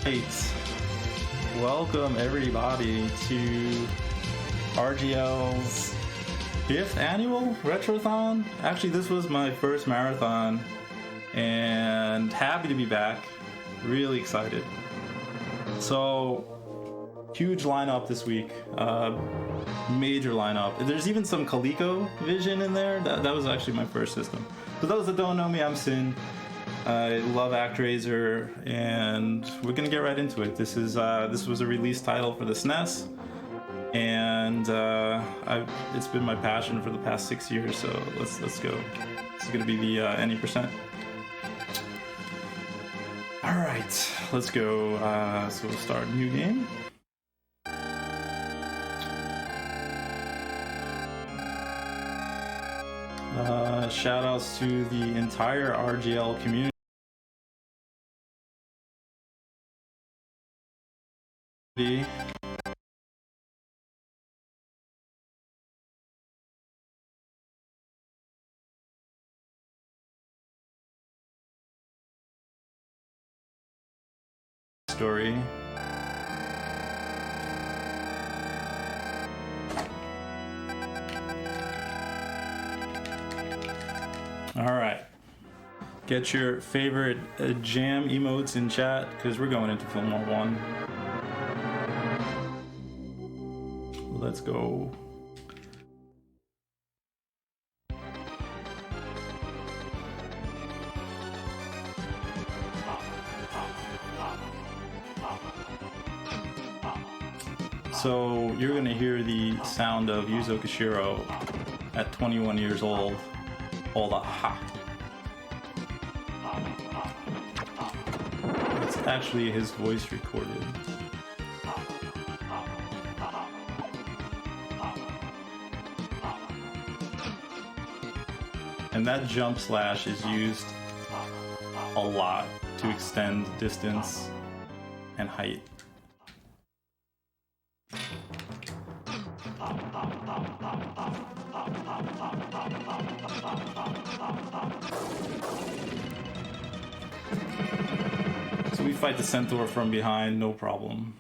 Right. Welcome everybody to RGL's 5th annual Retrothon. Actually, this was my first marathon and happy to be back. Really excited. So, huge lineup this week. Major lineup. There's even some ColecoVision in there. That was actually my first system. For those that don't know me, I'm Sin. I love Actraiser, and we're gonna get right into it. This was a release title for the SNES, and it's been my passion for the past 6 years. So let's go. This is gonna be the any%. All right, let's go. So we'll start a new game. Shout outs to the entire RGL community. Story. All right, get your favorite jam emotes in chat because we're going into Film War 1. Let's go. So you're gonna hear the sound of Yuzo Koshiro at 21 years old. Hold up, ha. It's actually his voice recorded. And that jump slash is used a lot to extend distance and height. So we fight the centaur from behind, no problem.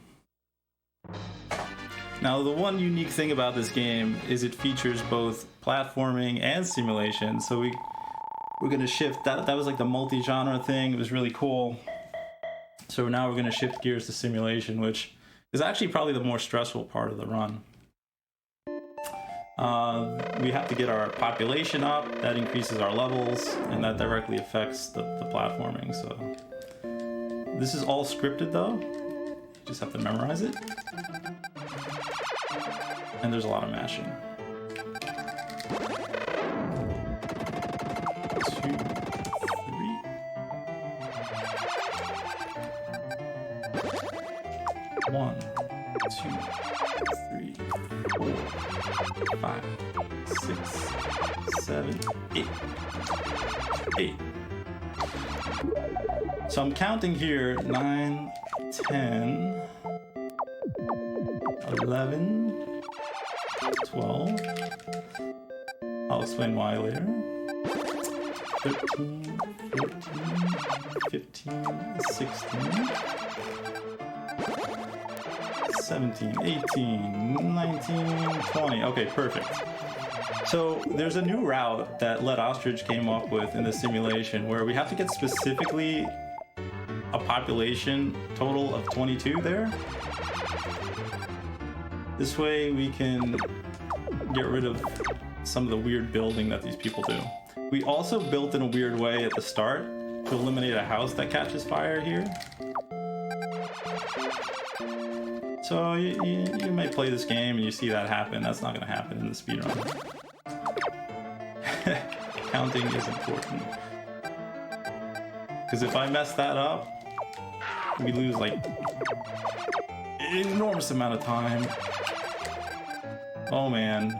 Now, the one unique thing about this game is it features both platforming and simulation. So we're gonna shift. That was like the multi-genre thing. It was really cool. So now we're gonna shift gears to simulation, which is actually probably the more stressful part of the run. We have to get our population up. That increases our levels, and that directly affects the platforming. So this is all scripted, though. You just have to memorize it. And there's a lot of mashing. 2, 3. 1, 2, 3, 4, 5, 6, 7, 8. 8. So I'm counting here 9, 10, 11, 12. I'll explain why later. 13, 14, 15, 16, 17, 18, 19, 20. Okay, perfect. So there's a new route that Let Ostrich came up with in the simulation where we have to get specifically a population total of 22 there. This way we can get rid of some of the weird building that these people do. We also built in a weird way at the start to eliminate a house that catches fire here. So you may play this game and you see that happen. That's not going to happen in the speedrun. Counting is important. Because if I mess that up, we lose like an enormous amount of time. Oh man.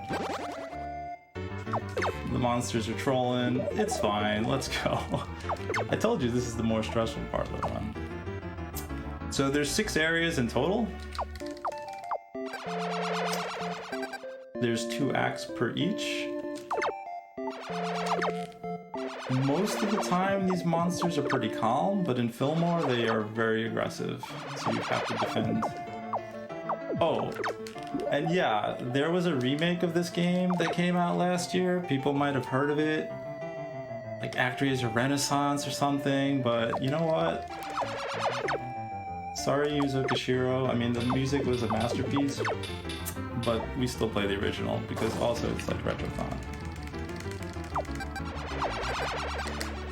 The monsters are trolling. It's fine. Let's go. I told you this is the more stressful part of the run. So there's 6 areas in total. There's 2 acts per each. Most of the time, these monsters are pretty calm, but in Fillmore, they are very aggressive, so you have to defend. Oh, and yeah, there was a remake of this game that came out last year. People might have heard of it, like Actraiser Renaissance or something, but you know what? Sorry, Yuzo Koshiro. I mean, the music was a masterpiece, but we still play the original because also it's like Retrothon.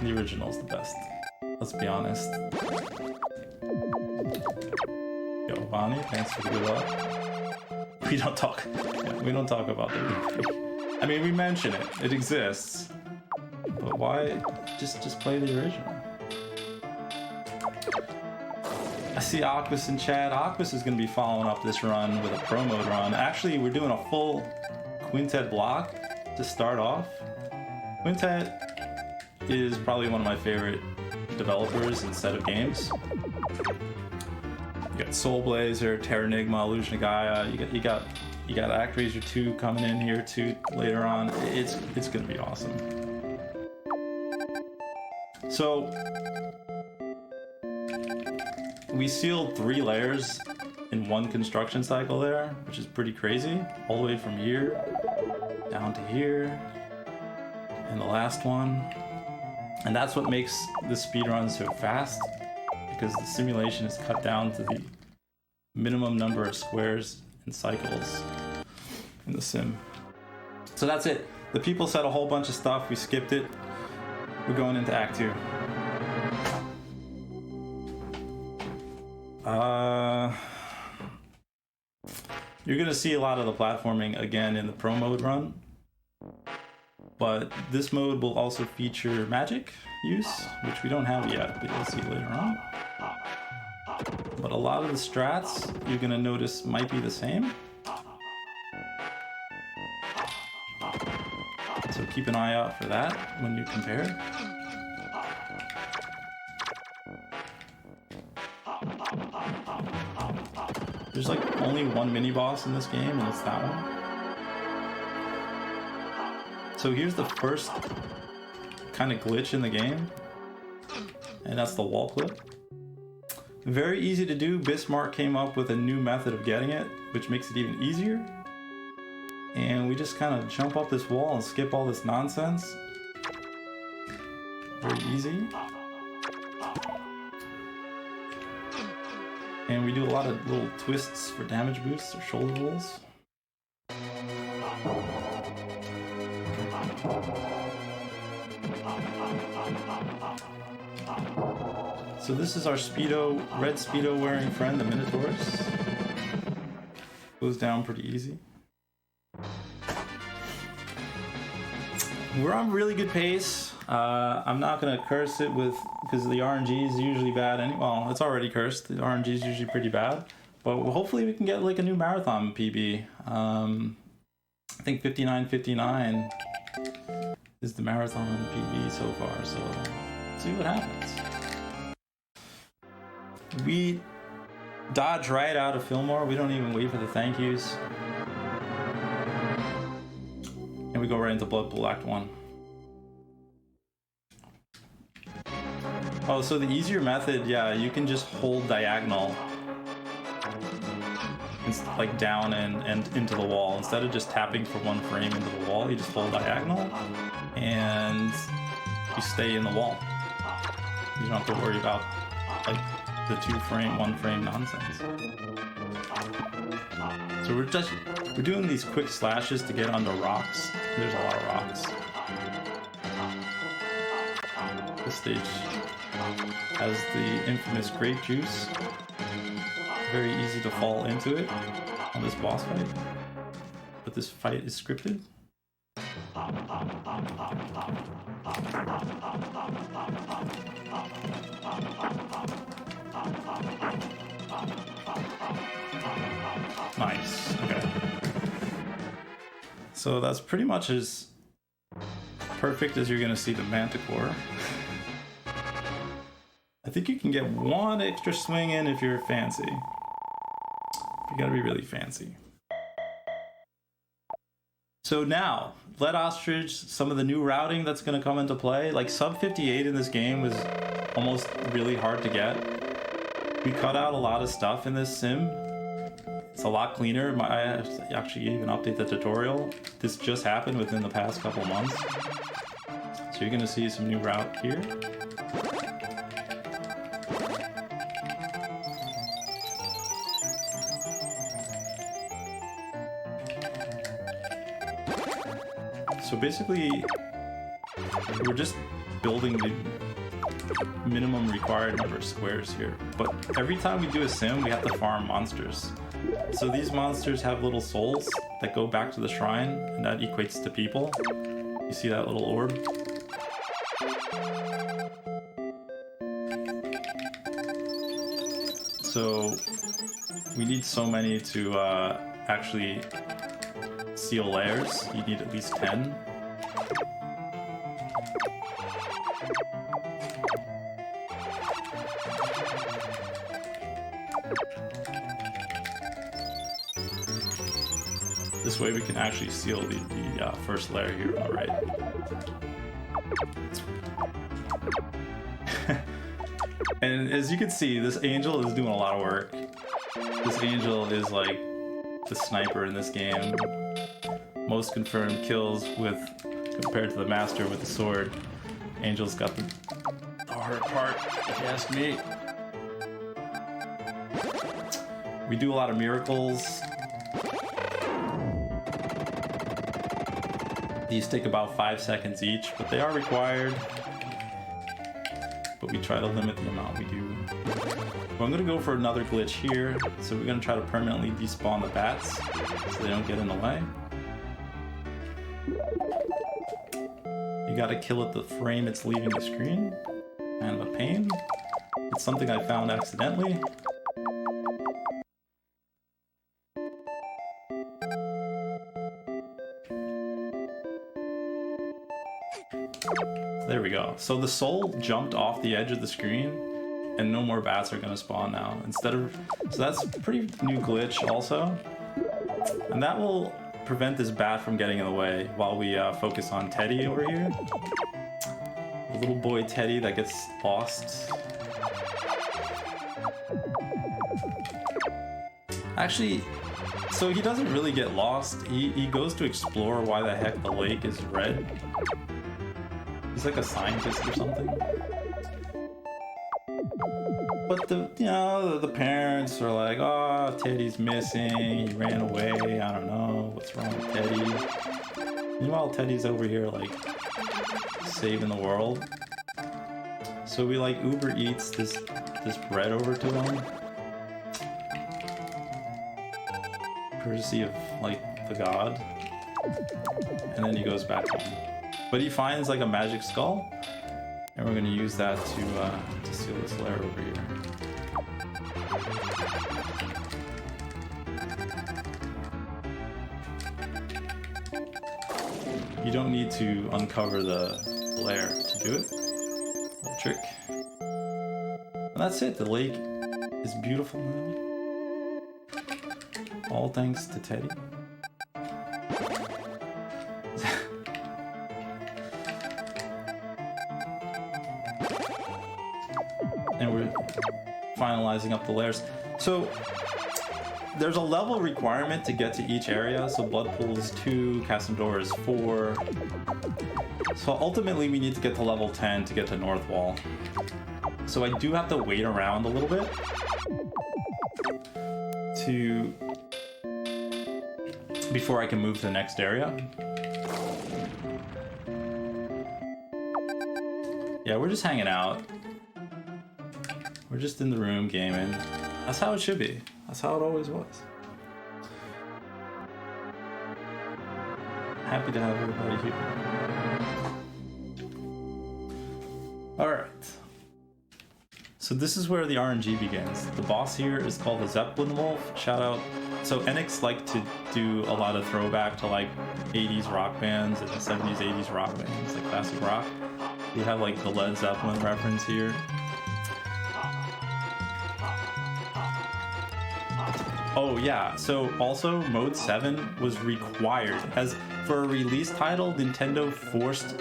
The original's the best. Let's be honest. Yo, Bonnie, thanks for the good luck. We don't talk. Yeah, we don't talk about the remake. I mean, we mention it. It exists. But why just play the original? I see Aquas in chat. Aquas is going to be following up this run with a pro mode run. Actually, we're doing a full Quintet block to start off. Quintet is probably one of my favorite developers instead of games. You got Soul Blazer, Terranigma, Illusion of Gaia. You got Actraiser 2 coming in here too later on. It's gonna be awesome. So we sealed 3 layers in one construction cycle there, which is pretty crazy. All the way from here down to here, and the last one. And that's what makes the speedrun so fast, because the simulation is cut down to the minimum number of squares and cycles in the sim. So that's it. The people said a whole bunch of stuff. We skipped it. We're going into Act 2. You're gonna see a lot of the platforming again in the pro mode run. But this mode will also feature magic use, which we don't have yet, but you'll see later on. But a lot of the strats you're gonna notice might be the same. So keep an eye out for that when you compare. There's like only one mini boss in this game, and it's that one. So here's the first kind of glitch in the game, and that's the wall clip. Very easy to do. Bismarck came up with a new method of getting it, which makes it even easier. And we just kind of jump up this wall and skip all this nonsense. Very easy. And we do a lot of little twists for damage boosts or shoulder rolls. So this is our Speedo, red Speedo wearing friend, the Minotaurus. Goes down pretty easy. We're on really good pace. I'm not gonna curse it because the RNG is usually bad. Well, it's already cursed. The RNG is usually pretty bad, but hopefully we can get like a new marathon PB. I think 59:59 is the marathon PB so far. So let's see what happens. We dodge right out of Fillmore. We don't even wait for the thank yous. And we go right into Blood Pool Act 1. Oh, so the easier method, yeah, you can just hold diagonal. It's like down and into the wall. Instead of just tapping for one frame into the wall, you just hold diagonal and you stay in the wall. You don't have to worry about like the 2-frame, 1-frame nonsense. So we're doing these quick slashes to get onto rocks. There's a lot of rocks. This stage has the infamous grape juice. Very easy to fall into it on this boss fight. But this fight is scripted. Nice. Okay. So that's pretty much as perfect as you're gonna see the Manticore. I think you can get one extra swing in if you're fancy. You gotta be really fancy. So now, Lead Ostrich, some of the new routing that's going to come into play. Like sub 58 in this game was almost really hard to get. We cut out a lot of stuff in this sim. It's a lot cleaner. I actually even update the tutorial. This just happened within the past couple months. So you're going to see some new route here. So basically, we're just building the minimum required number of squares here. But every time we do a sim, we have to farm monsters. So these monsters have little souls that go back to the shrine, and that equates to people. You see that little orb? So we need so many to actually seal layers. You need at least 10. This way we can actually seal the first layer here on the right. And as you can see, this angel is doing a lot of work. This angel is like the sniper in this game. Most confirmed kills with compared to the master with the sword. Angel's got the hard part, if you ask me. We do a lot of miracles. These take about 5 seconds each, but they are required. But we try to limit the amount we do. Well, I'm gonna go for another glitch here. So we're gonna try to permanently despawn the bats so they don't get in the way. You gotta kill it the frame it's leaving the screen. Kind of a pain. It's something I found accidentally. There we go. So the soul jumped off the edge of the screen, and no more bats are gonna spawn now. So that's a pretty new glitch also. And that will prevent this bat from getting in the way while we focus on Teddy over here. The little boy Teddy that gets lost. Actually, so he doesn't really get lost. He goes to explore why the heck the lake is red. He's like a scientist or something. But the parents are like, oh, Teddy's missing, he ran away, I don't know, what's wrong with Teddy? Meanwhile, Teddy's over here like saving the world. So we like Uber Eats this bread over to him. Courtesy of like the god. And then he goes back home. But he finds like a magic skull, and we're gonna use that to seal this layer over here. You don't need to uncover the layer to do it. Little trick. And that's it. The lake is beautiful now. All thanks to Teddy. And we're finalizing up the layers. So there's a level requirement to get to each area. So Blood Pool is 2, Casandora is 4. So ultimately we need to get to level 10 to get to North Wall. So I do have to wait around a little bit before I can move to the next area. Yeah, we're just hanging out. We're just in the room gaming. That's how it should be. That's how it always was. Happy to have everybody here. Alright. So this is where the RNG begins. The boss here is called the Zeppelin Wolf. Shout out. So Enix like to do a lot of throwback to like 80s rock bands and 70s, 80s rock bands, like classic rock. You have like the Led Zeppelin reference here. Oh yeah, so also Mode 7 was required. As for a release title, Nintendo forced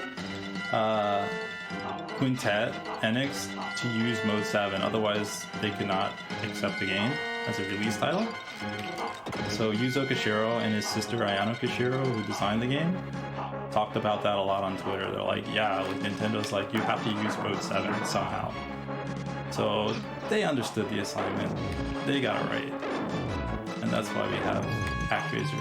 Quintet Enix to use Mode 7, otherwise they could not accept the game as a release title. So Yuzo Koshiro and his sister Ayano Koshiro, who designed the game, talked about that a lot on Twitter. They're like, yeah, like Nintendo's like, you have to use Mode 7 somehow. So they understood the assignment. They got it right. And that's why we have Actraiser.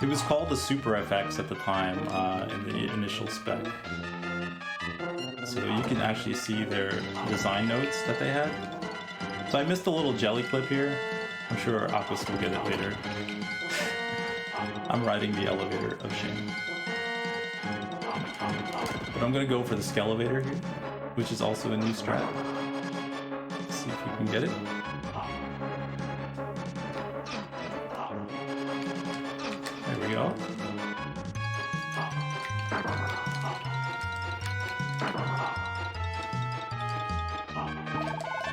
It was called the Super FX at the time in the initial spec. So you can actually see their design notes that they had. So I missed a little jelly clip here. I'm sure Aquas will get it later. I'm riding the elevator of shame. But I'm gonna go for the Skelevator here, which is also a new strat. Let's see if we can get it. There we go.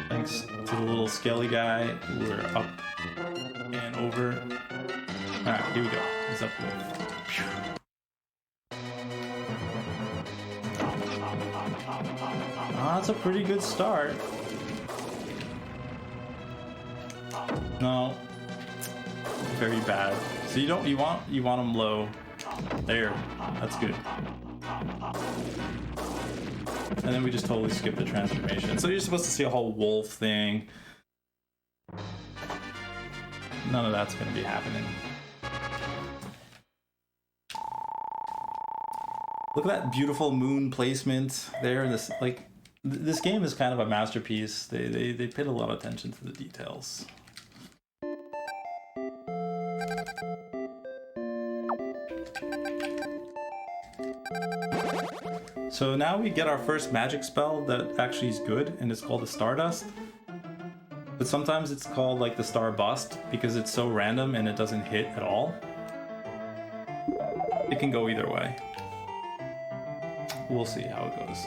Thanks to the little Skelly guy, we're up and over. Alright, here we go. He's up there. That's a pretty good start. No, very bad. So you want them low. There, that's good. And then we just totally skip the transformation. So you're supposed to see a whole wolf thing. None of that's gonna be happening. Look at that beautiful moon placement there. This game is kind of a masterpiece. They paid a lot of attention to the details. So now we get our first magic spell that actually is good, and it's called the Stardust. But sometimes it's called like the Star Bust because it's so random and it doesn't hit at all. It can go either way. We'll see how it goes.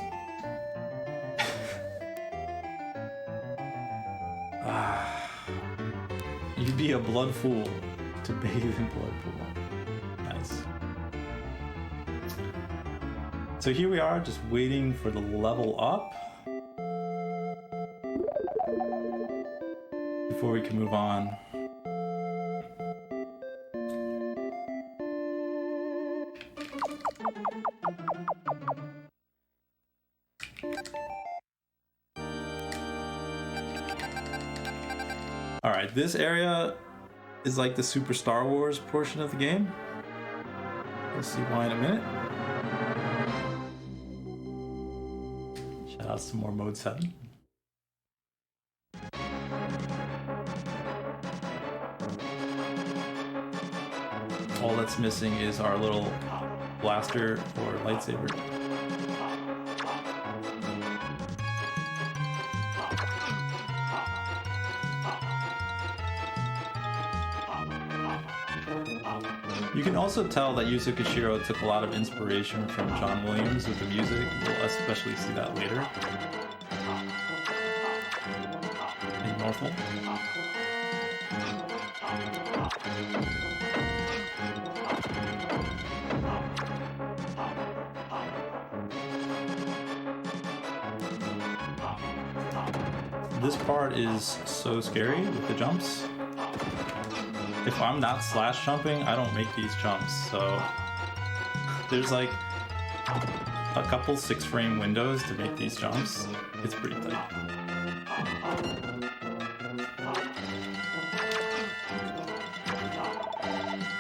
You'd be a blood fool to bathe in blood pool. Nice. So here we are, just waiting for the level up before we can move on. Alright, this area is like the Super Star Wars portion of the game. We'll see why in a minute. Shout out to more Mode 7. All that's missing is our little blaster or lightsaber. You can also tell that Yuzo Koshiro took a lot of inspiration from John Williams with the music. We'll especially see that later in Northvolt. This part is so scary with the jumps. If I'm not slash jumping, I don't make these jumps, so there's like a couple 6-frame windows to make these jumps. It's pretty tight.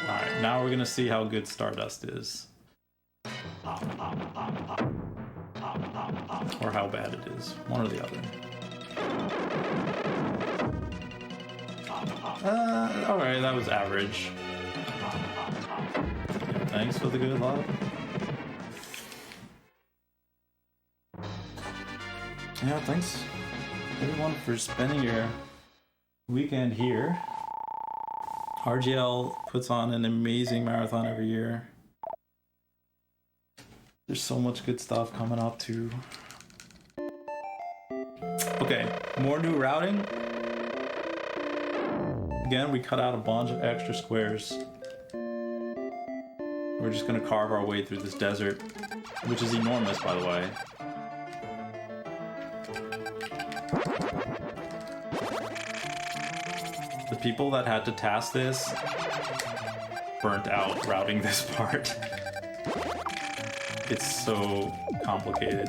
Alright, now we're gonna see how good Stardust is. Or how bad it is, one or the other. Alright, that was average. Thanks for the good love. Yeah, thanks everyone for spending your weekend here. RGL puts on an amazing marathon every year. There's so much good stuff coming up too. Okay, more new routing. Again, we cut out a bunch of extra squares. We're just gonna carve our way through this desert, which is enormous, by the way. The people that had to task this burnt out routing this part. It's so complicated.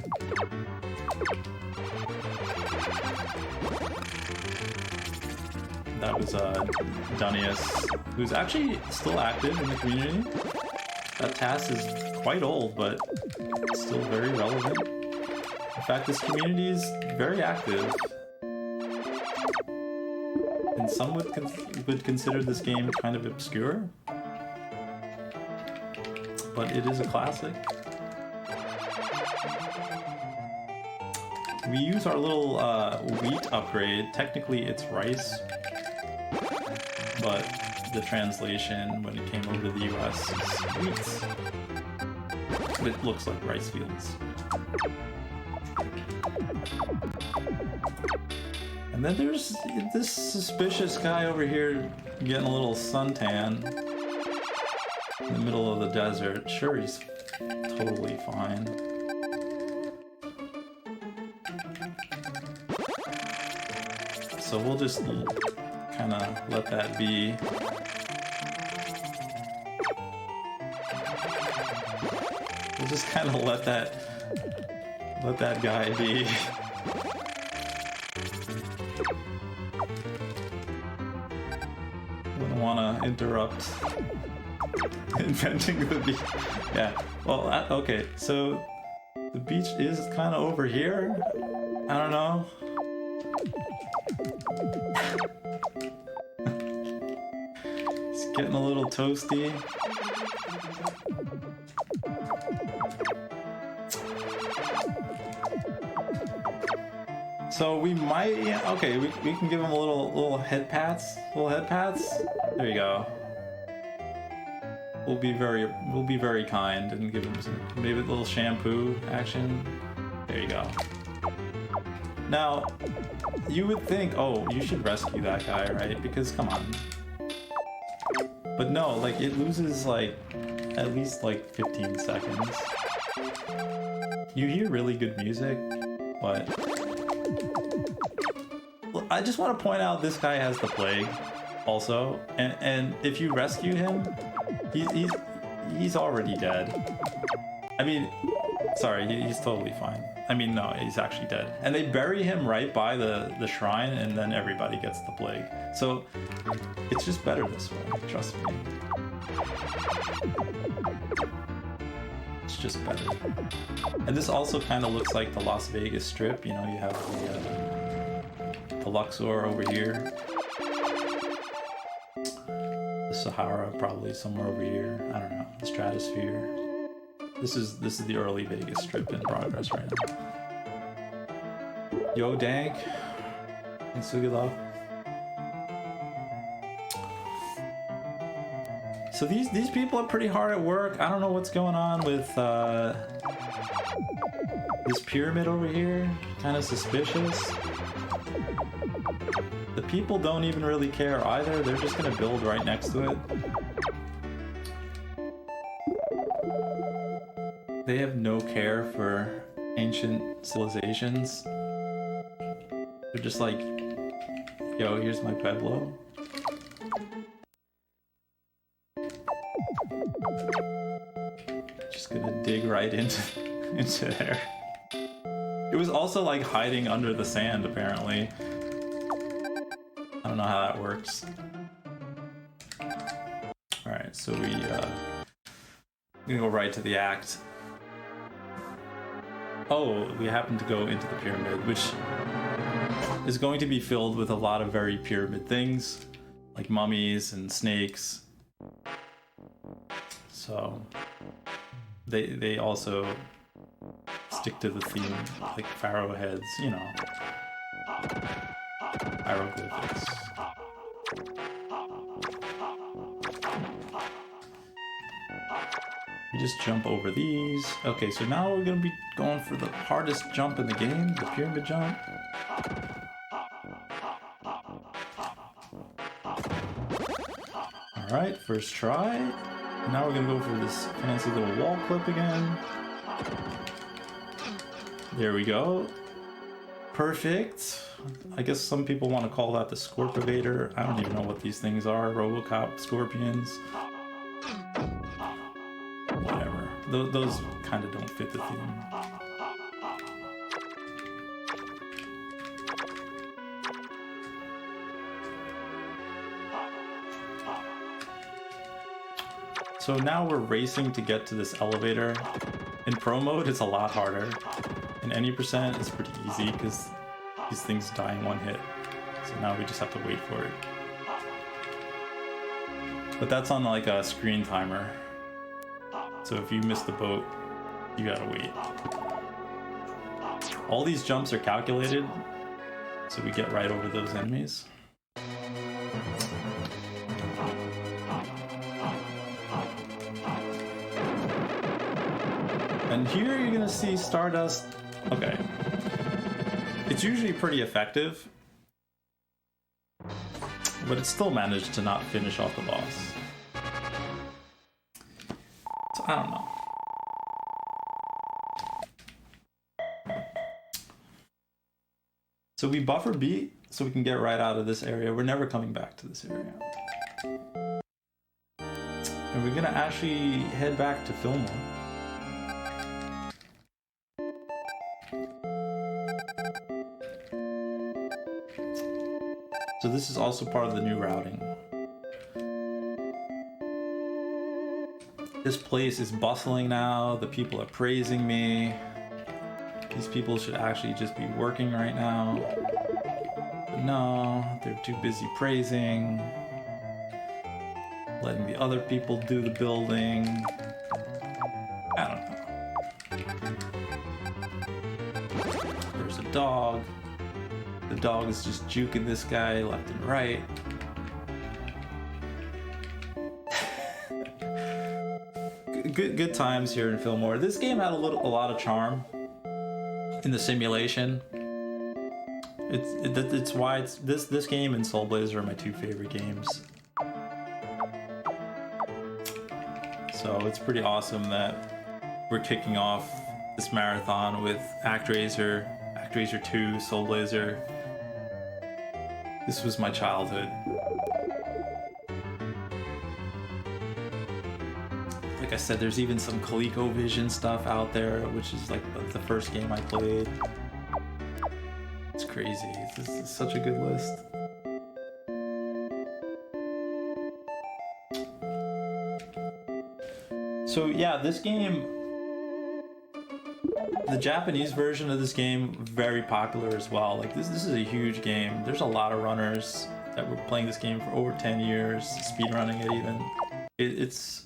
That was Dunius, who's actually still active in the community. That task is quite old, but still very relevant. In fact, this community is very active. And some would consider this game kind of obscure. But it is a classic. We use our little wheat upgrade. Technically it's rice, but the translation when it came over to the US is wheat. It looks like rice fields. And then there's this suspicious guy over here getting a little suntan in the middle of the desert. Sure, he's totally fine. So we'll just kind of let that be. We'll just kind of let that guy be. Wouldn't want to interrupt inventing the beach. Yeah. Well, okay. So the beach is kind of over here. I don't know. It's getting a little toasty. So we might, yeah, okay, we can give him a little head pats, There you go. We'll be very kind and give him some, maybe a little shampoo action. There you go. Now, you would think, oh, you should rescue that guy, right? Because come on. But no, like it loses like at least like 15 seconds. You hear really good music, but I just want to point out this guy has the plague also, and if you rescue him, he's already dead. I mean, sorry, he's totally fine. I mean, no, he's actually dead. And they bury him right by the shrine, and then everybody gets the plague. So it's just better this way, trust me. It's just better. And this also kind of looks like the Las Vegas Strip. You know, you have the Luxor over here. The Sahara probably somewhere over here. I don't know. The Stratosphere. This is the early Vegas Strip in progress right now. Yo, Dank. And Sugilov. So these people are pretty hard at work. I don't know what's going on with this pyramid over here. Kind of suspicious. The people don't even really care either. They're just gonna build right next to it. They have no care for ancient civilizations. They're just like, yo, here's my pueblo. Just gonna dig right into there. It was also like hiding under the sand, apparently. I don't know how that works. Alright, so we're gonna go right to the act. Oh, we happen to go into the pyramid, which is going to be filled with a lot of very pyramid things, like mummies and snakes. So they also stick to the theme, like pharaoh heads, you know, hieroglyphics. We just jump over these. Okay, so now we're gonna be going for the hardest jump in the game, the pyramid jump. Alright, first try. Now we're gonna go for this fancy little wall clip again. There we go. Perfect. I guess some people want to call that the Scorpivator. I don't even know what these things are. Robocop scorpions. Whatever. Those kind of don't fit the theme. So now we're racing to get to this elevator. In pro mode, it's a lot harder. In any percent, it's pretty easy because these things die in one hit. So now we just have to wait for it. But that's on like a screen timer. So if you miss the boat, you gotta wait. All these jumps are calculated, so we get right over those enemies. And here you're gonna see Stardust. Okay. It's usually pretty effective, but it still managed to not finish off the boss. So I don't know. So we buffer beat so we can get right out of this area. We're never coming back to this area. And we're gonna actually head back to Fillmore. So this is also part of the new routing. This place is bustling now. The people are praising me. These people should actually just be working right now. But no, they're too busy praising. Letting the other people do the building. I don't know. There's a dog. The dog is just juking this guy left and right. Good times here in Fillmore. This game had a lot of charm in the simulation. It's why this game and Soul Blazer are my two favorite games. So it's pretty awesome that we're kicking off this marathon with Actraiser, Actraiser 2, Soul Blazer. This was my childhood. Like I said, there's even some ColecoVision stuff out there, which is like the first game I played. It's crazy. This is such a good list. So yeah, this game, the Japanese version of this game, very popular as well. Like this is a huge game. There's a lot of runners that were playing this game for over 10 years, speedrunning it even. It's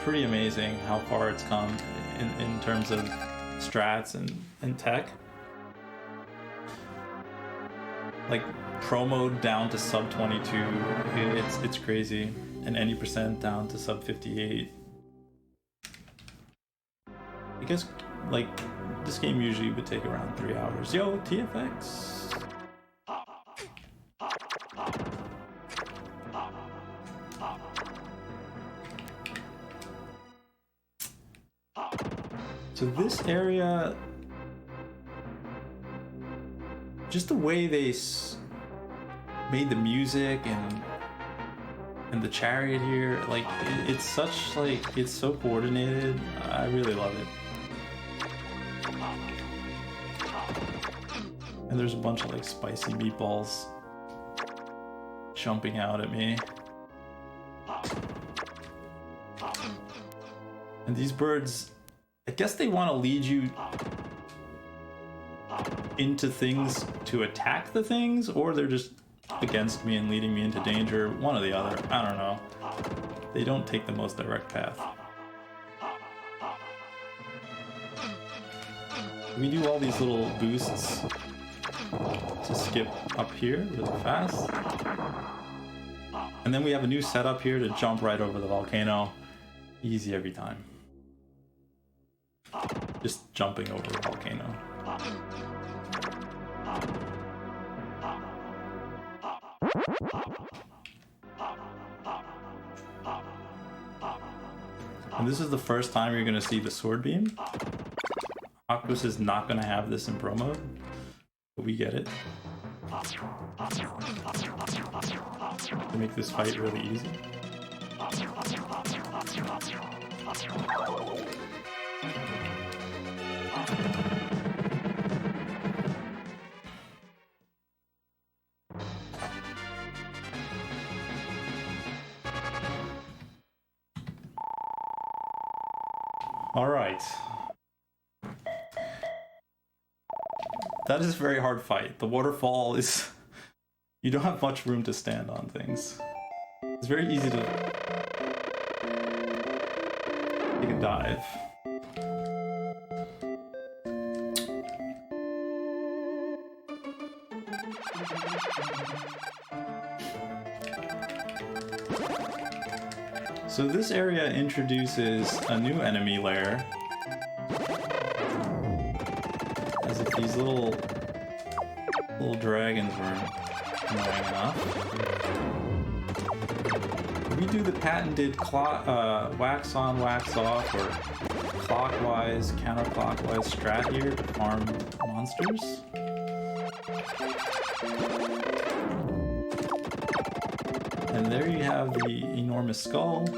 pretty amazing how far it's come in terms of strats and tech. Like pro mode down to sub 22, it's crazy, and any percent down to sub 58. I guess like this game usually would take around 3 hours. Yo, TFX. So this area, just the way they made the music and the chariot here, like it's such like it's so coordinated. I really love it. And there's a bunch of like spicy meatballs jumping out at me. And these birds, I guess they want to lead you into things to attack the things, or they're just against me and leading me into danger. One or the other. I don't know. They don't take the most direct path. We do all these little boosts to skip up here really fast. And then we have a new setup here to jump right over the volcano. Easy every time. Just jumping over the volcano. And this is the first time you're going to see the sword beam. Octopus is not going to have this in pro mode, but we get it. To make this fight really easy. All right. That is a very hard fight. The waterfall is... You don't have much room to stand on things. It's very easy to take a dive. So this area introduces a new enemy lair. As if these little dragons were annoying enough. We do the patented wax on, wax off, or clockwise, counterclockwise strat here to farm monsters. And there you have the enormous skull.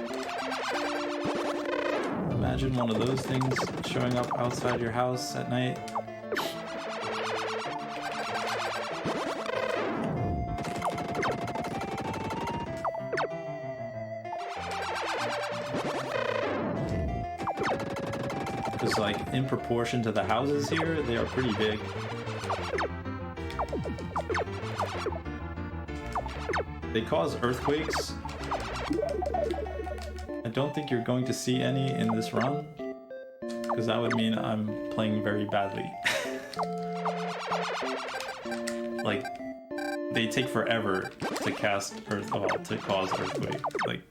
Imagine one of those things showing up outside your house at night. Because, like, in proportion to the houses here, they are pretty big. They cause earthquakes. I don't think you're going to see any in this run, because that would mean I'm playing very badly. Like, they take forever to cast to cause earthquake. Like,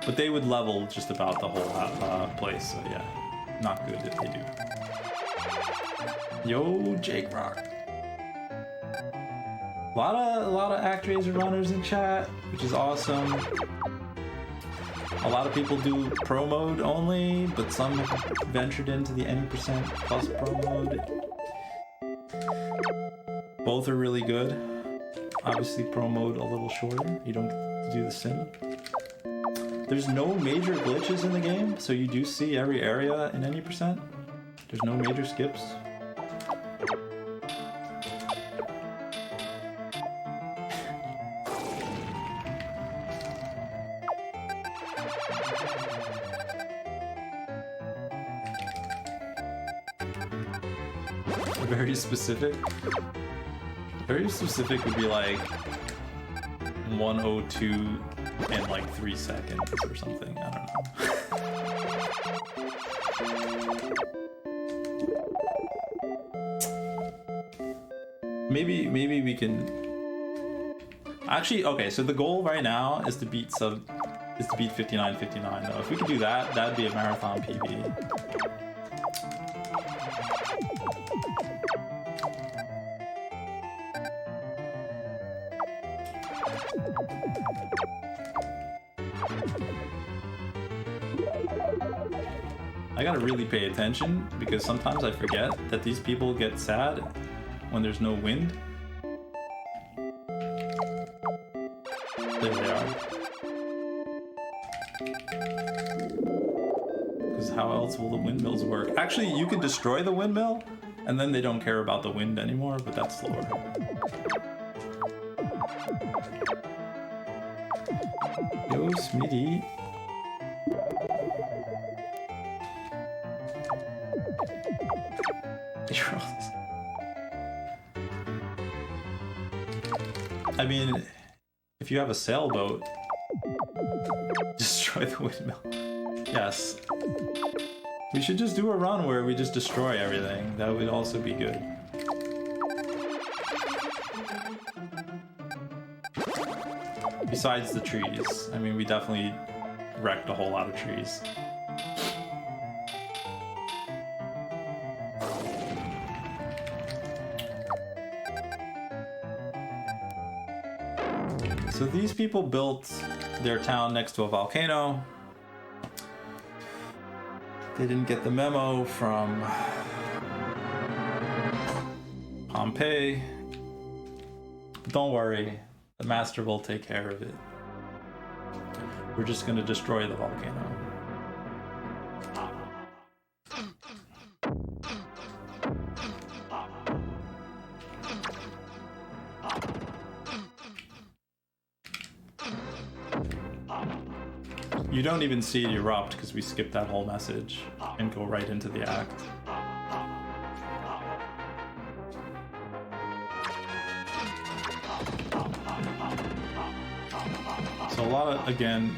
but they would level just about the whole place. So yeah, not good if they do. Yo, Jake Rock. A lot of Actraiser runners in chat, which is awesome. A lot of people do pro mode only, but some have ventured into the any % plus pro mode. Both are really good. Obviously pro mode a little shorter. You don't get to do the sim. There's no major glitches in the game, so you do see every area in any %. There's no major skips. Very specific. Very specific would be like 102 in like 3 seconds or something. I don't know. Maybe we can. Actually, okay. So the goal right now is to beat 59:59 though. If we could do that, that'd be a marathon PB. I gotta really pay attention because sometimes I forget that these people get sad when there's no wind. There they are. Because how else will the windmills work? Actually, you can destroy the windmill and then they don't care about the wind anymore, but that's slower. Yo, Smitty. I mean, if you have a sailboat, destroy the windmill. Yes. We should just do a run where we just destroy everything. That would also be good. Besides the trees. I mean, we definitely wrecked a whole lot of trees. So these people built their town next to a volcano. They didn't get the memo from Pompeii. But don't worry, the master will take care of it. We're just going to destroy the volcano. You don't even see it erupt because we skipped that whole message and go right into the act. So a lot of, again,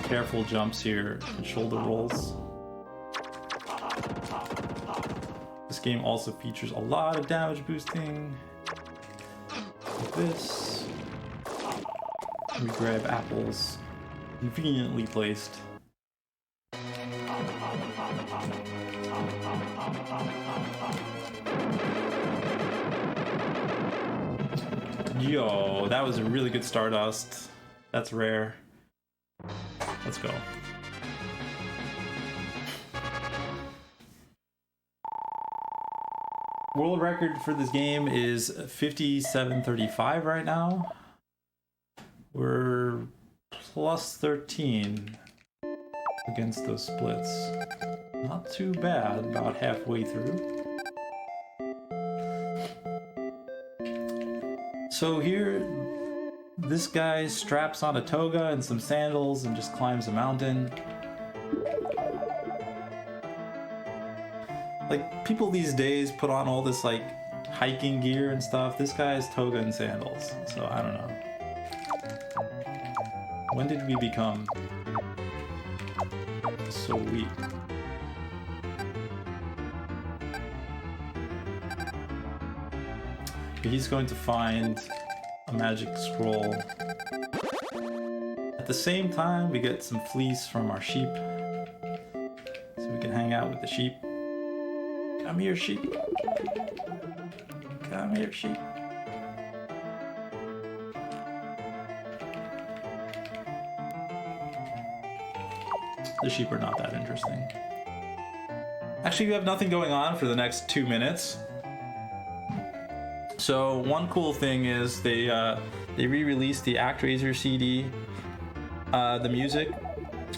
careful jumps here and shoulder rolls. This game also features a lot of damage boosting. Like this. We grab apples. Conveniently placed. Yo, that was a really good Stardust. That's rare. Let's go. World record for this game is 57:35 right now. We're plus 13 against those splits. Not too bad, about halfway through. So here, this guy straps on a toga and some sandals and just climbs a mountain. Like, people these days put on all this like hiking gear and stuff. This guy has toga and sandals, so I don't know. When did we become so weak? He's going to find a magic scroll. At the same time, we get some fleece from our sheep. So we can hang out with the sheep. Come here, sheep. Come here, sheep. The sheep are not that interesting. Actually, we have nothing going on for the next 2 minutes. So one cool thing is they re-released the Actraiser CD, the music.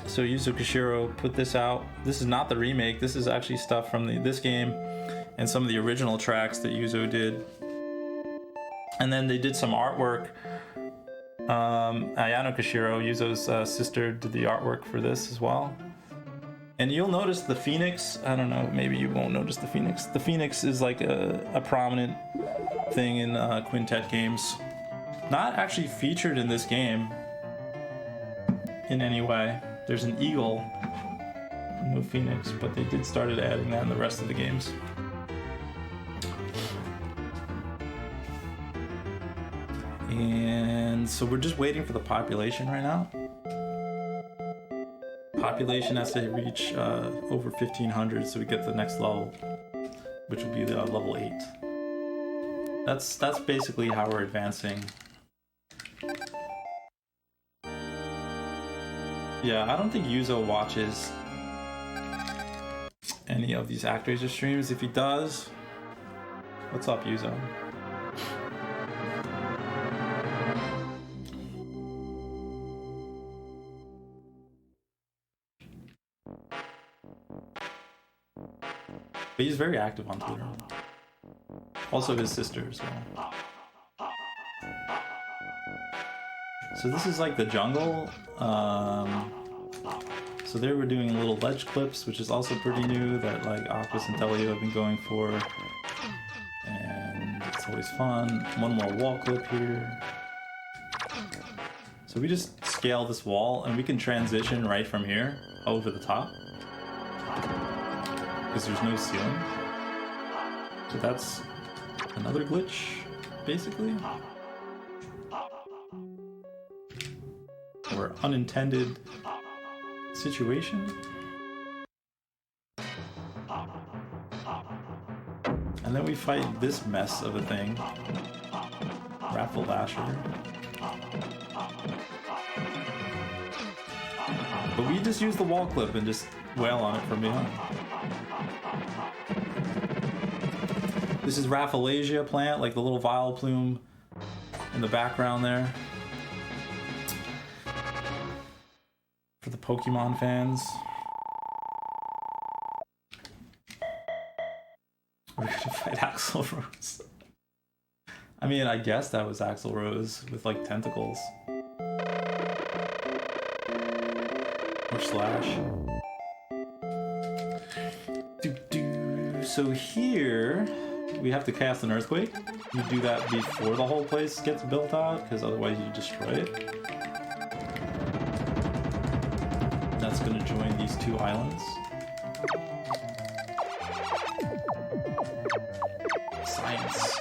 So Yuzo Koshiro put this out. This is not the remake. This is actually stuff from this game and some of the original tracks that Yuzo did. And then they did some artwork. Ayano Koshiro, Yuzo's sister, did the artwork for this as well. And you'll notice the Phoenix. I don't know, maybe you won't notice the Phoenix. The Phoenix is like a prominent thing in Quintet games. Not actually featured in this game in any way. There's an eagle, no Phoenix, but they did started adding that in the rest of the games. And so we're just waiting for the population right now. Population has to reach over 1,500 so we get the next level, which will be the level 8. That's basically how we're advancing. Yeah, I don't think Yuzo watches any of these Actraiser streams. If he does, what's up, Yuzo? But he's very active on Twitter. Also his sister as well. So this is like the jungle. So there we're doing little ledge clips, which is also pretty new, that like Aquas and Delio have been going for. And it's always fun. One more wall clip here. So we just scale this wall and we can transition right from here over the top. Because there's no ceiling. So that's another glitch, basically. or unintended situation. And then we fight this mess of a thing. Raffle Lasher. But we just use the wall clip and just wail on it from behind. This is Rafflesia plant, like the little vial plume in the background there. For the Pokemon fans. We're gonna fight Axl Rose. I mean, I guess that was Axl Rose with like tentacles. Or Slash. So here, we have to cast an Earthquake. You do that before the whole place gets built out, because otherwise you destroy it. That's gonna join these two islands. Science.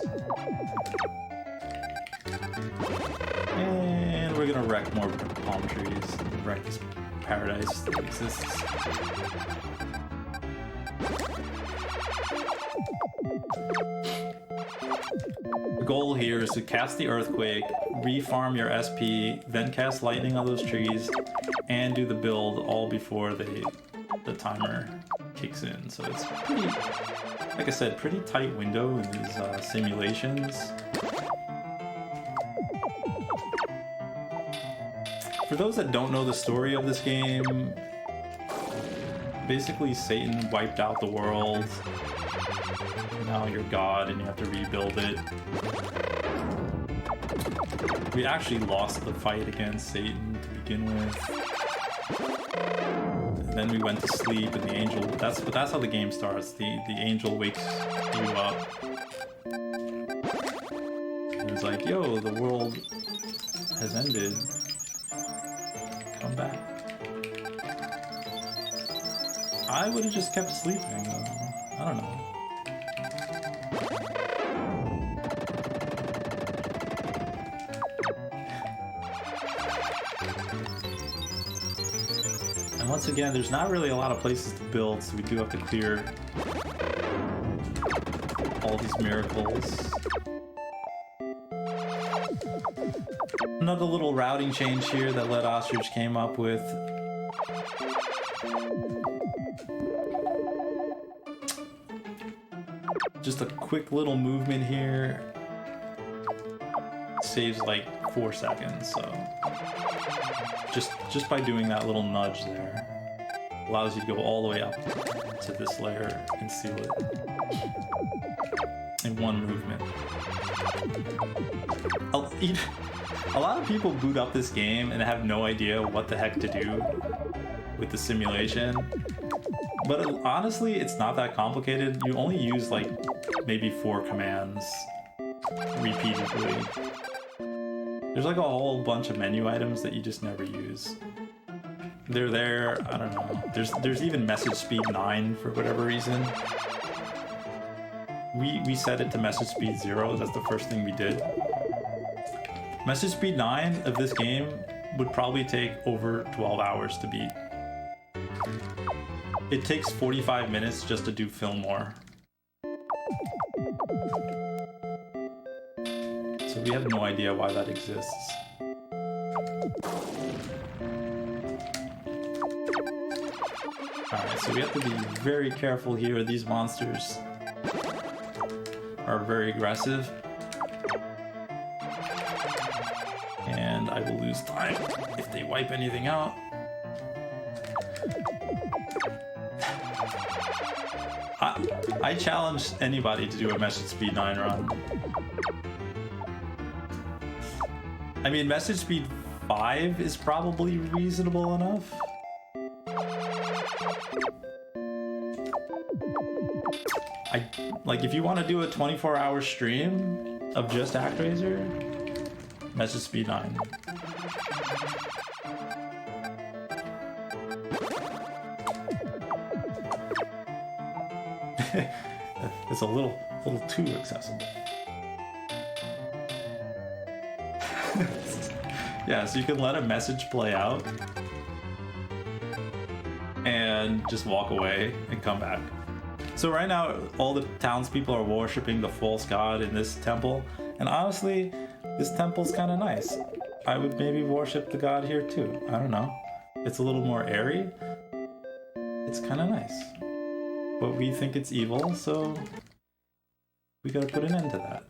And we're gonna wreck more palm trees. Wreck this paradise that exists. The goal here is to cast the Earthquake, refarm your SP, then cast Lightning on those trees, and do the build all before the timer kicks in. So it's pretty, like I said, pretty tight window in these simulations. For those that don't know the story of this game, basically Satan wiped out the world. Now you're God and you have to rebuild it. We actually lost the fight against Satan to begin with. And then we went to sleep and the angel, that's how the game starts. The angel wakes you up. And it's like, yo, the world has ended. Come back. I would have just kept sleeping though. I don't know. And once again, there's not really a lot of places to build, so we do have to clear all these miracles. Another little routing change here that Lead Ostrich came up with. Just a quick little movement here saves like 4 seconds, so just by doing that little nudge there allows you to go all the way up to this layer and seal it in one movement. A lot of people boot up this game and have no idea what the heck to do with the simulation. But honestly, it's not that complicated. You only use like maybe 4 commands repeatedly. There's like a whole bunch of menu items that you just never use. They're there, I don't know. There's even message speed 9 for whatever reason. We set it to message speed 0. That's the first thing we did. Message speed 9 of this game would probably take over 12 hours to beat. It takes 45 minutes just to do Fillmore. So we have no idea why that exists. Alright, so we have to be very careful here. These monsters are very aggressive. And I will lose time if they wipe anything out. I challenge anybody to do a message speed 9 run. I mean, message speed 5 is probably reasonable enough. Like if you want to do a 24-hour stream of just Actraiser, message speed 9. It's a little too accessible. Yeah, so you can let a message play out and just walk away and come back. So right now, all the townspeople are worshipping the false god in this temple, and honestly, this temple's kind of nice. I would maybe worship the god here too. I don't know. It's a little more airy. It's kind of nice. But we think it's evil, so we gotta put an end to that.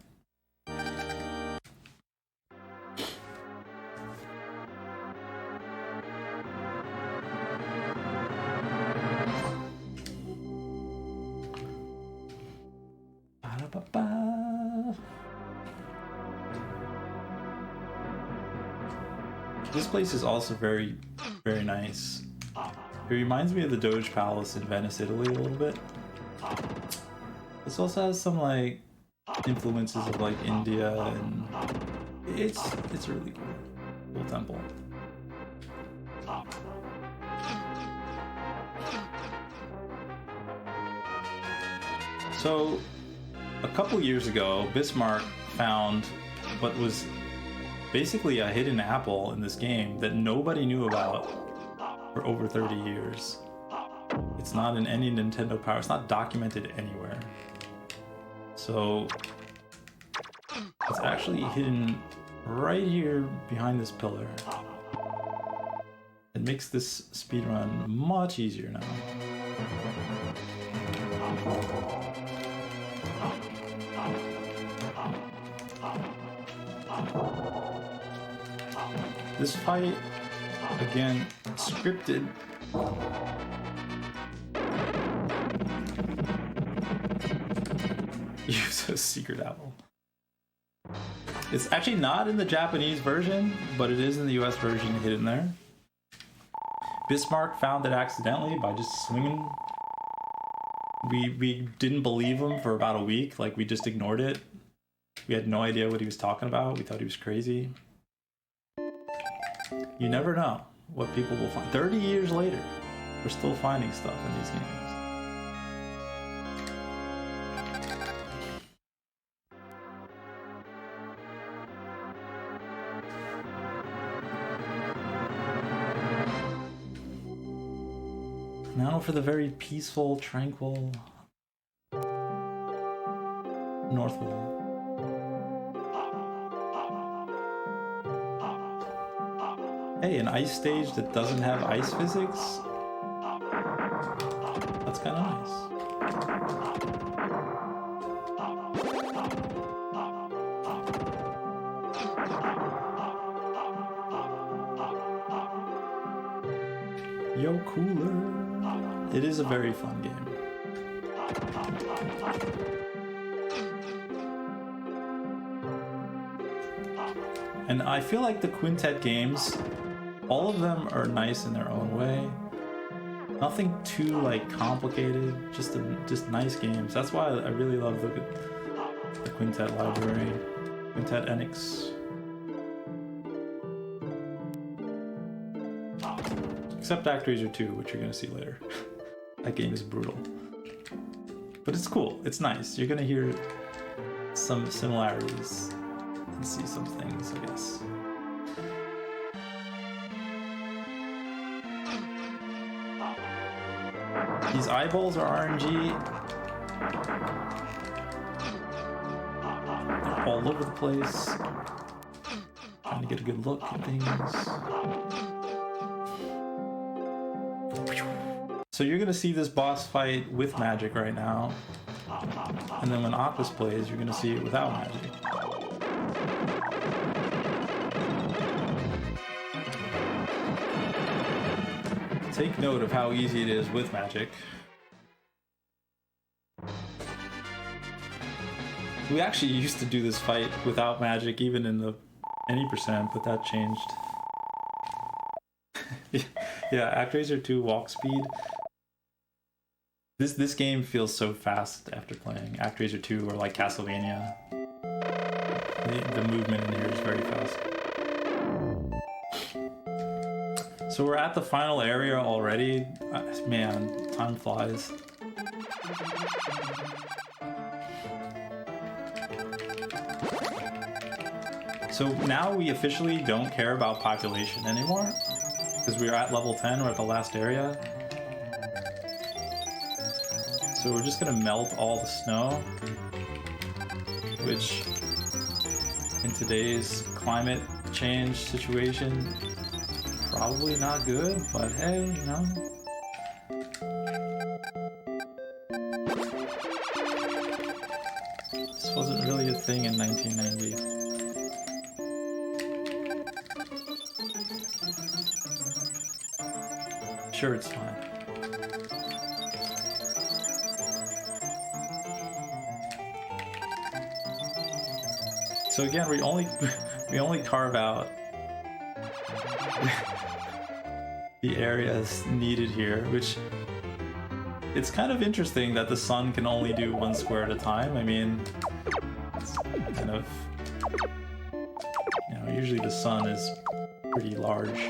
This place is also very, very nice. It reminds me of the Doge Palace in Venice, Italy a little bit. This also has some like influences of like India, and it's really cool temple. So a couple years ago, Bismarck found what was basically a hidden apple in this game that nobody knew about for over 30 years. It's not in any Nintendo Power. It's not documented anywhere. So it's actually hidden right here behind this pillar. It makes this speedrun much easier now. This fight, again, scripted. Use a secret apple. It's actually not in the Japanese version, but it is in the US version hidden there. Bismarck found it accidentally by just swinging. We didn't believe him for about a week, like we just ignored it. We had no idea what he was talking about. We thought he was crazy. You never know what people will find. 30 years later, we're still finding stuff in these games. Now for the very peaceful, tranquil North Wall. Hey, an ice stage that doesn't have ice physics? That's kind of nice. Yo, cooler. It is a very fun game. And I feel like the Quintet games, all of them are nice in their own way. Nothing too like complicated, just nice games. That's why I really love the Quintet library, Quintet Enix. Except Actraiser 2, which you're gonna see later. That game is brutal. But it's cool, it's nice. You're gonna hear some similarities and see some things, I guess. These eyeballs are RNG. They're all over the place. Trying to get a good look at things. So you're gonna see this boss fight with magic right now. And then when Aquas plays, you're gonna see it without magic. Take note of how easy it is with magic. We actually used to do this fight without magic, even in the any percent, but that changed. Yeah, Actraiser 2 walk speed. This game feels so fast after playing Actraiser 2 or like Castlevania. The movement in here is very fast. So we're at the final area already. Man, time flies. So now we officially don't care about population anymore, because we're at level 10, we're at the last area. So we're just gonna melt all the snow, which in today's climate change situation, probably not good, but hey, you know. This wasn't really a thing in 1990. Sure, it's fine. So again, we only carve out the areas needed here, which it's kind of interesting that the sun can only do 1 square at a time. I mean, it's kind of, you know, usually the sun is pretty large.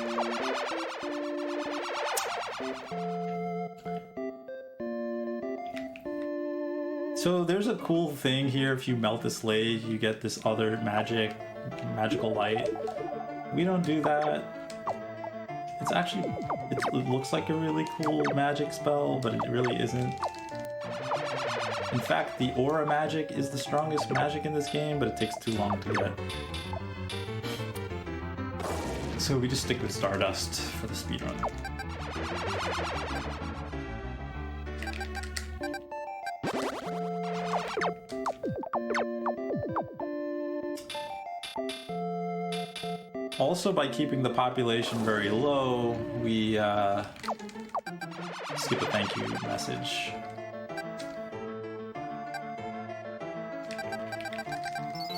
So there's a cool thing here. If you melt the slate, you get this other magical light. We don't do that. It's actually, it looks like a really cool magic spell, but it really isn't. In fact, the aura magic is the strongest magic in this game, but it takes too long to get. So we just stick with Stardust for the speedrun. Also, by keeping the population very low, we skip a thank you message.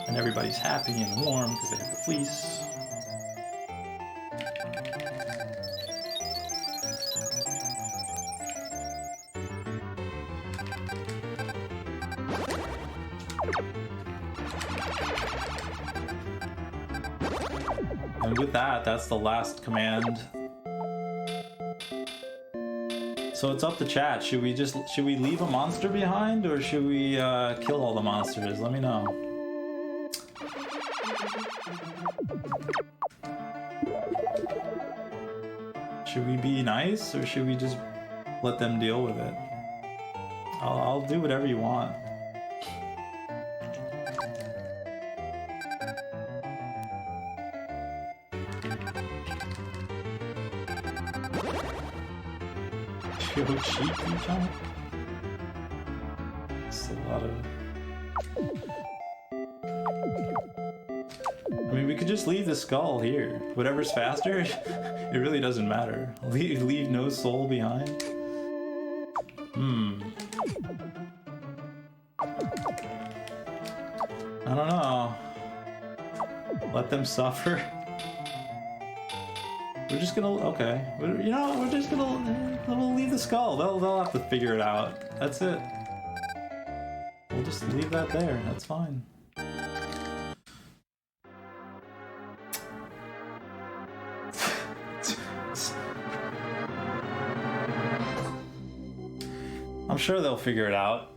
And everybody's happy and warm because they have the fleece. And with that, that's the last command. So it's up to chat. Should we leave a monster behind, or should we kill all the monsters? Let me know. Should we be nice, or should we just let them deal with it? I'll do whatever you want. Yo, cheeky jump. It's a lot of... I mean, we could just leave the skull here. Whatever's faster, it really doesn't matter. Leave no soul behind. I don't know. Let them suffer. We're just gonna, okay. You know, we're just gonna, we'll leave the skull. They'll have to figure it out. That's it. We'll just leave that there. That's fine. I'm sure they'll figure it out.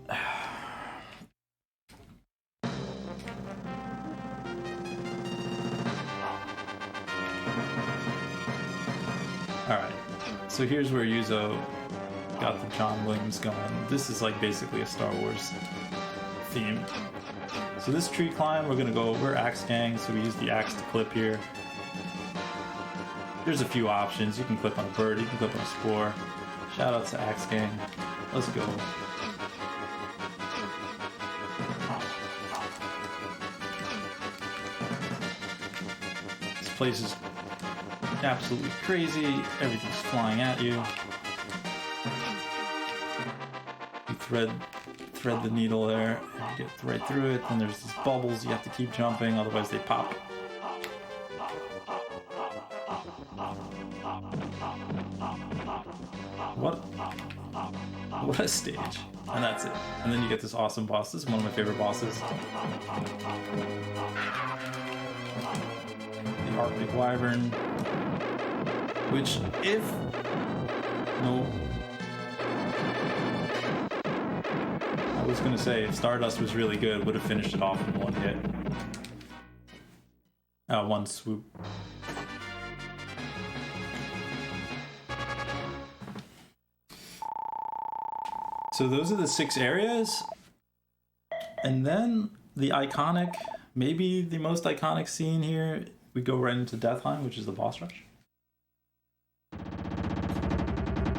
Alright, so here's where Yuzo got the John Williams going. This is like basically a Star Wars theme. So this tree climb, we're Axe Gang, so we use the axe to clip here. There's a few options. You can clip on a bird, you can clip on a spore. Shout out to Axe Gang. Let's go. This place is absolutely crazy. Everything's flying at you. You thread the needle there, and you get right through it. Then there's these bubbles. You have to keep jumping, otherwise they pop. What a stage. And that's it. And then you get this awesome boss. This is one of my favorite bosses. The Arctic Wyvern. Which, if... No. I was gonna say, if Stardust was really good, would have finished it off in one hit. One swoop. So those are the 6 areas. And then the iconic, maybe the most iconic scene here, we go right into Deathline, which is the boss rush.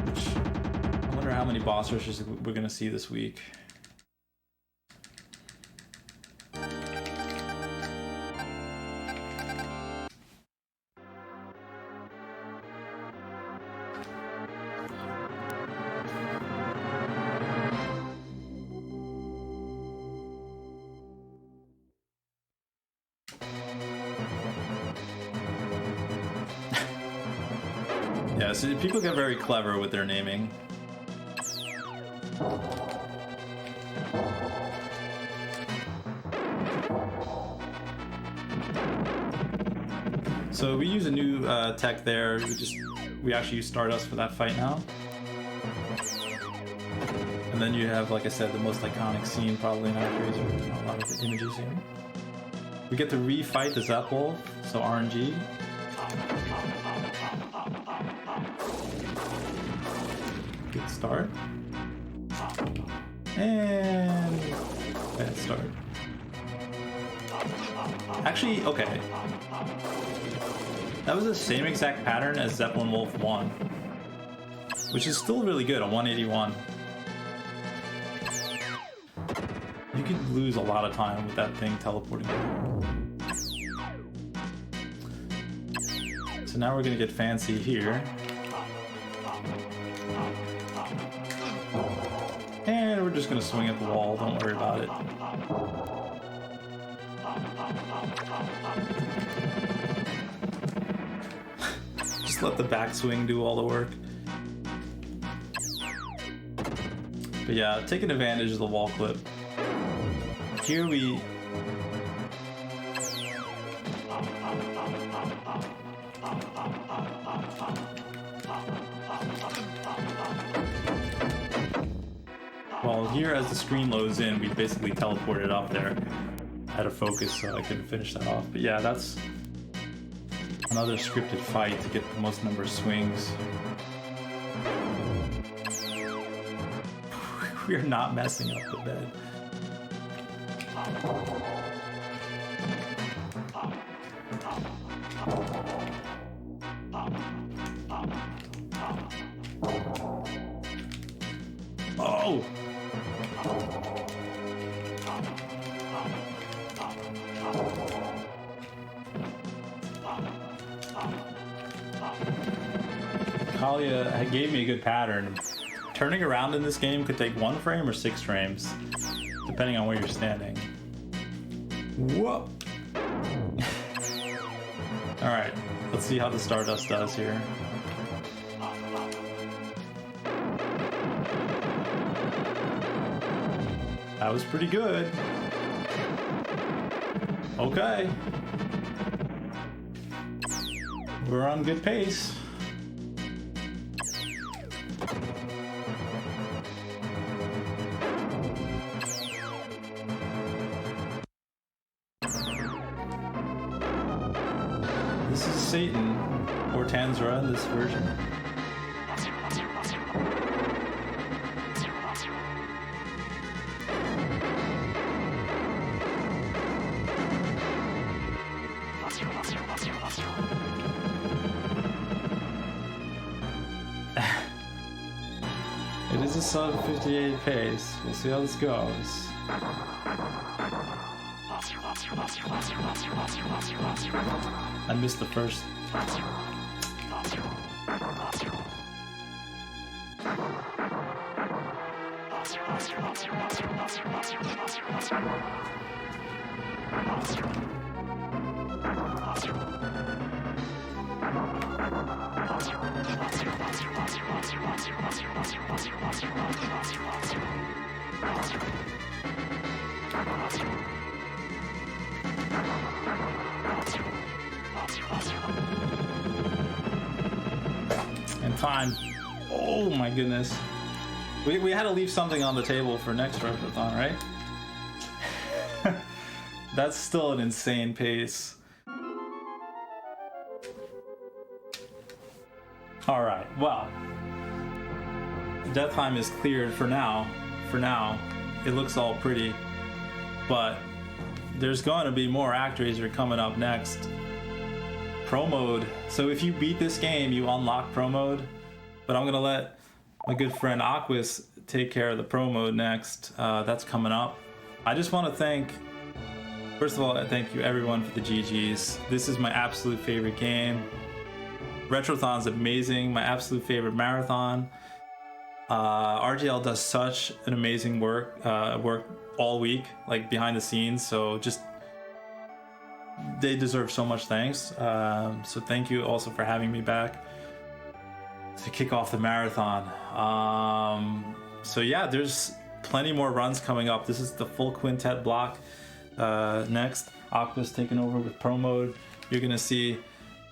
Which, I wonder how many boss rushes we're gonna see this week. Yeah, so people get very clever with their naming. So we use a new tech there. We actually use Stardust for that fight now. And then you have, like I said, the most iconic scene probably in Actraiser. A lot of the images here. We get to refight the Zep Wolf, so RNG. Good start. And bad start. Actually, okay. That was the same exact pattern as Zeppelin Wolf 1, which is still really good on 181. You could lose a lot of time with that thing teleporting. So now we're gonna get fancy here. And we're just gonna swing at the wall, don't worry about it. Just let the backswing do all the work. But yeah, taking advantage of the wall clip. Here we... Well, here as the screen loads in, we basically teleported up there out of focus, so I couldn't finish that off. But yeah, that's another scripted fight to get the most number of swings. We are not messing up the bed. Oh! Kalia gave me a good pattern. Turning around in this game could take 1 frame or 6 frames, depending on where you're standing. Whoa! Alright, let's see how the Stardust does here. That was pretty good. Okay. We're on good pace. This is Satan, or Tanzra in this version. It is a sub 58 pace. We'll see how this goes. I missed the first. And time. Oh my goodness. We had to leave something on the table for next Retrothon, right? That's still an insane pace. All right, well, death time is cleared for now. For now, it looks all pretty, but there's going to be more Actraiser coming up next. Pro mode. So if you beat this game, you unlock pro mode, but I'm gonna let my good friend Aquas take care of the pro mode next. That's coming up. I just want to thank, first of all, I thank you everyone for the GGs. This is my absolute favorite game. Retrothon's amazing, my absolute favorite marathon. RGL does such an amazing work all week, like behind the scenes, so just they deserve so much thanks. So thank you also for having me back to kick off the marathon. So yeah, there's plenty more runs coming up. This is the full quintet block. Next, Aqua's taking over with pro mode. You're gonna see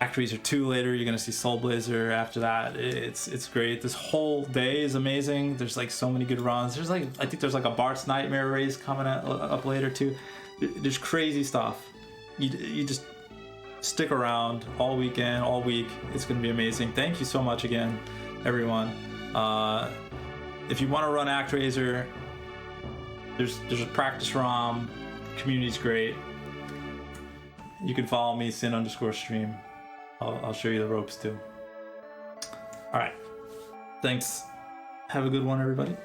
Actraiser 2 later. You're gonna see Soul Blazer after that. It's great. This whole day is amazing. There's like so many good runs. There's like, I think there's like a Bart's Nightmare race coming up later too. There's crazy stuff. You just stick around all weekend, all week. It's gonna be amazing. Thank you so much again, everyone. If you want to run Actraiser, there's a practice ROM. Community's great. You can follow me, sin_stream. I'll show you the ropes too. All right. Thanks. Have a good one, everybody.